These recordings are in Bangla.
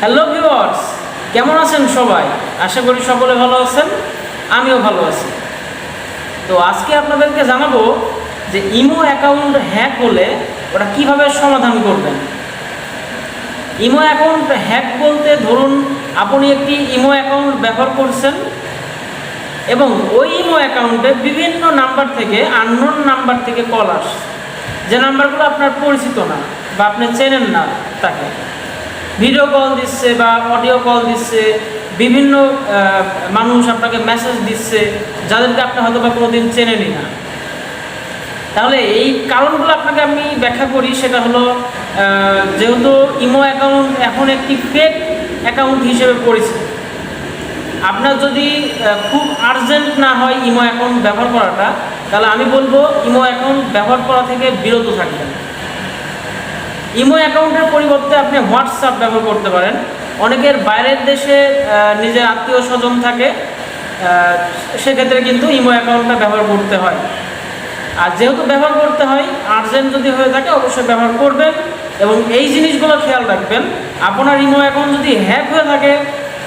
হ্যালো ভিউয়ার্স, কেমন আছেন সবাই? আশা করি সকলে ভালো আছেন, আমিও ভালো আছি। তো আজকে আপনাদেরকে জানাবো যে ইমো অ্যাকাউন্ট হ্যাক হলে ওটা কিভাবে সমাধান করবেন। ইমো অ্যাকাউন্ট হ্যাক বলতে ধরুন আপনি একটি ইমো অ্যাকাউন্ট ব্যবহার করছেন এবং ওই ইমো অ্যাকাউন্টে বিভিন্ন নাম্বার থেকে, আননোন নাম্বার থেকে কল আসছে, যে নাম্বারগুলো আপনার পরিচিত না বা আপনি চেনেন না তাকে। ভিডিও কল দিচ্ছে বা অডিও কল দিচ্ছে, বিভিন্ন মানুষ আপনাকে মেসেজ দিচ্ছে যাদেরকে আপনি হয়তো বা কোনোদিন চেনেনই না। তাহলে এই কারণগুলো আপনাকে আমি ব্যাখ্যা করি। সেটা হলো যেহেতু ইমো অ্যাকাউন্ট এখন একটি ফেক অ্যাকাউন্ট হিসেবে পরিচিত, আপনার যদি খুব আর্জেন্ট না হয় ইমো অ্যাকাউন্ট ব্যবহার করাটা, তাহলে আমি বলবো ইমো অ্যাকাউন্ট ব্যবহার করা থেকে বিরত থাকবেন। ইমো অ্যাকাউন্টের পরিবর্তে আপনি হোয়াটসঅ্যাপ ব্যবহার করতে পারেন। অনেকের বাইরের দেশে নিজের আত্মীয় স্বজন থাকে, সেক্ষেত্রে কিন্তু ইমো অ্যাকাউন্টটা ব্যবহার করতে হয়। আর যেহেতু ব্যবহার করতে হয়, আর্জেন্ট যদি হয়ে থাকে অবশ্যই ব্যবহার করবেন এবং এই জিনিসগুলো খেয়াল রাখবেন। আপনার ইমো অ্যাকাউন্ট যদি হ্যাক হয়ে থাকে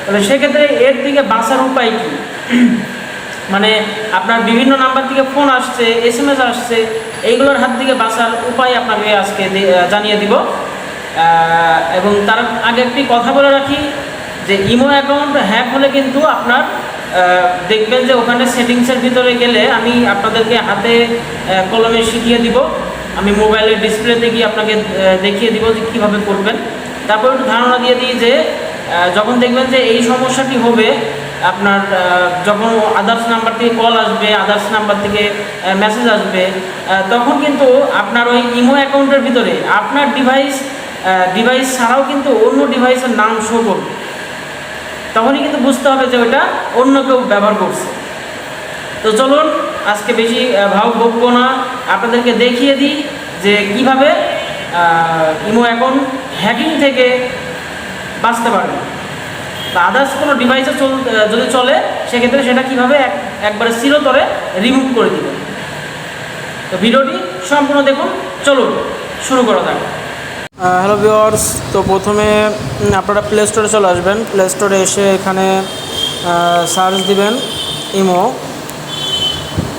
তাহলে সেক্ষেত্রে এর দিকে বাঁচার উপায় কী? মানে আপনার বিভিন্ন নাম্বার থেকে ফোন আসছে, SMS আসছে, এইগুলোর হাত থেকে বাঁচার উপায় আপনাকে আজকে জানিয়ে দিব। এবং তার আগে একটি কথা বলে রাখি যে ইমো অ্যাকাউন্ট হ্যাক হলে কিন্তু আপনার দেখবেন যে ওখানে সেটিংসের ভিতরে গেলে আমি আপনাদেরকে হাতে কলমে শিখিয়ে দিব। আমি মোবাইলের ডিসপ্লেতে গিয়ে আপনাকে দেখিয়ে দিব যে কীভাবে করবেন। তারপর একটু ধারণা দিয়ে দিই যে যখন দেখবেন যে এই সমস্যাটি হবে, আপনার যখন আদার্স নাম্বার থেকে কল আসবে, আদার্স নাম্বার থেকে মেসেজ আসবে, তখন কিন্তু আপনার ওই ইমো অ্যাকাউন্টের ভিতরে আপনার ডিভাইস ছাড়াও কিন্তু অন্য ডিভাইসের নাম শো করবে। তখনই কিন্তু বুঝতে হবে যে ওটা অন্য কেউ ব্যবহার করছে। তো চলুন আজকে বেশি ভাব বকবো না, আপনাদেরকে দেখিয়ে দিই যে কিভাবে ইমো অ্যাকাউন্ট হ্যাকিং থেকে বাঁচতে পারবেন বা আদার্স কোনো ডিভাইসে যদি চলে সেক্ষেত্রে সেটা কীভাবে একবারে চিরতরে রিমুভ করে দিবেন। তো ভিডিওটি সম্পূর্ণ দেখুন, চলুন শুরু করা যাক। হ্যালো ভিউয়ার্স, তো প্রথমে আপনারা প্লে স্টোরে চলে আসবেন। প্লে স্টোরে এসে এখানে সার্চ দিবেন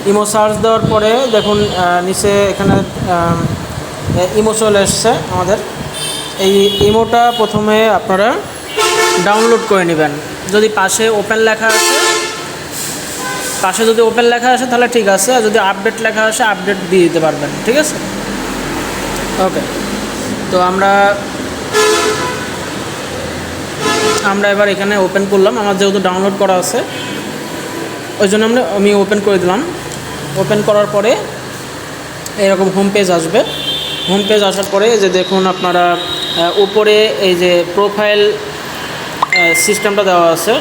ইমো সার্চ দেওয়ার পরে দেখুন নিচে এখানে ইমো চলে এসছে আমাদের। এই ইমোটা প্রথমে আপনারা ডাউনলোড করে নেবেন। যদি পাশে ওপেন লেখা আসে তাহলে ঠিক আছে, আর যদি আপডেট লেখা আসে আপডেট দিয়ে দিতে পারবেন, ঠিক আছে। ওকে, তো আমরা এবার এখানে ওপেন করলাম। আমার যেহেতু ডাউনলোড করা আছে ওই জন্য আমি ওপেন করে দিলাম। ওপেন করার পরে এরকম হোম পেজ আসবে। হোম পেজ আসার পরে যে দেখুন আপনারা উপরে এই যে প্রোফাইল সিস্টেমটা দেওয়া আছে,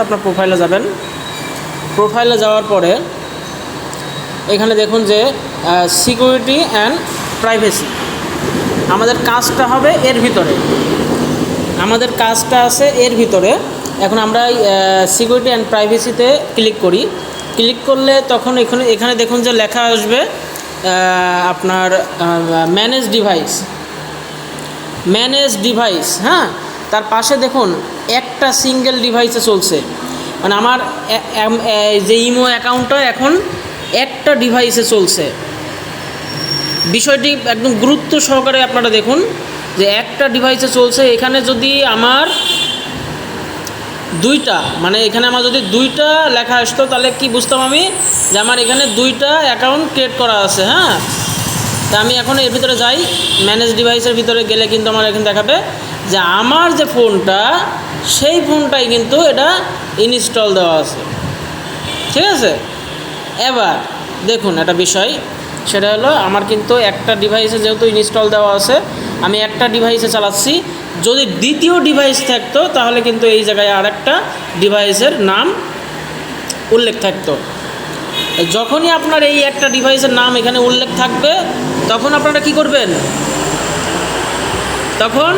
আপনার প্রোফাইলে যাবেন। প্রোফাইলে যাওয়ার পরে এখানে দেখুন যে সিকিউরিটি অ্যান্ড প্রাইভেসি, আমাদের কাজটা হবে এর ভিতরে, আছে এর ভিতরে। এখন আমরা সিকিউরিটি অ্যান্ড প্রাইভেসিতে ক্লিক করি। ক্লিক করলে তখন এখানে দেখুন যে লেখা আসবে আপনার ম্যানেজ ডিভাইস। হ্যাঁ, তার পাশে দেখুন একটা সিঙ্গেল ডিভাইসে চলছে, মানে আমার যে ইমো অ্যাকাউন্টটা এখন একটা ডিভাইসে চলছে। বিষয়টি একদম গুরুত্ব সহকারে আপনারা দেখুন যে একটা ডিভাইসে চলছে। এখানে যদি আমার এখানে আমার যদি দুইটা লেখা আসতো তাহলে কি বুঝতাম আমি যে আমার এখানে দুইটা অ্যাকাউন্ট ক্রিয়েট করা আছে। হ্যাঁ, তা আমি এখন এর ভিতরে যাই। ম্যানেজ ডিভাইসের ভিতরে গেলে কিন্তু আমার এখানে দেখাবে যে আমার যে ফোনটা, সেই ফোনটাই কিন্তু এটা ইনস্টল দেওয়া আছে, ঠিক আছে। এবার দেখুন একটা বিষয়, সেটা হলো আমার কিন্তু একটা ডিভাইসে যেহেতু ইনস্টল দেওয়া আছে, আমি একটা ডিভাইসে চালাচ্ছি। যদি দ্বিতীয় ডিভাইস থাকতো তাহলে কিন্তু এই জায়গায় আরেকটা ডিভাইসের নাম উল্লেখ থাকতো। যখনই আপনার এই একটা ডিভাইসের নাম এখানে উল্লেখ থাকবে তখন আপনারা কি করবেন, তখন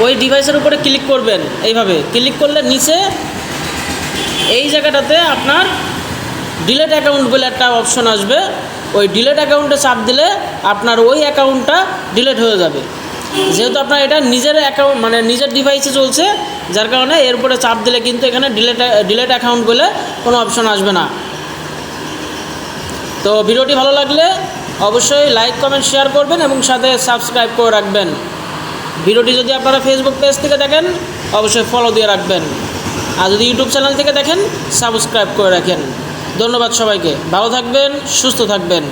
ওই ডিভাইসের উপরে ক্লিক করবেন। এইভাবে ক্লিক করলে নিচে এই জায়গাটাতে আপনার ডিলেট অ্যাকাউন্ট বলে একটা অপশন আসবে। ওই ডিলেট অ্যাকাউন্টে চাপ দিলে আপনার ওই অ্যাকাউন্টটা ডিলেট হয়ে যাবে। যেহেতু আপনার এটা নিজের অ্যাকাউন্ট মানে নিজের ডিভাইসে চলছে, যার কারণে এর উপরে চাপ দিলে কিন্তু এখানে ডিলেট অ্যাকাউন্ট বলে কোনো অপশন আসবে না। তো ভিডিওটি ভালো লাগলে অবশ্যই লাইক কমেন্ট শেয়ার করবেন এবং সাথে সাবস্ক্রাইব করে রাখবেন। ভিডিওটি যদি আপনারা ফেসবুক পেজ থেকে দেখেন অবশ্যই ফলো দিয়ে রাখবেন, আর যদি ইউটিউব চ্যানেল থেকে দেখেন সাবস্ক্রাইব করে রাখেন। ধন্যবাদ সবাইকে, ভালো থাকবেন, সুস্থ থাকবেন।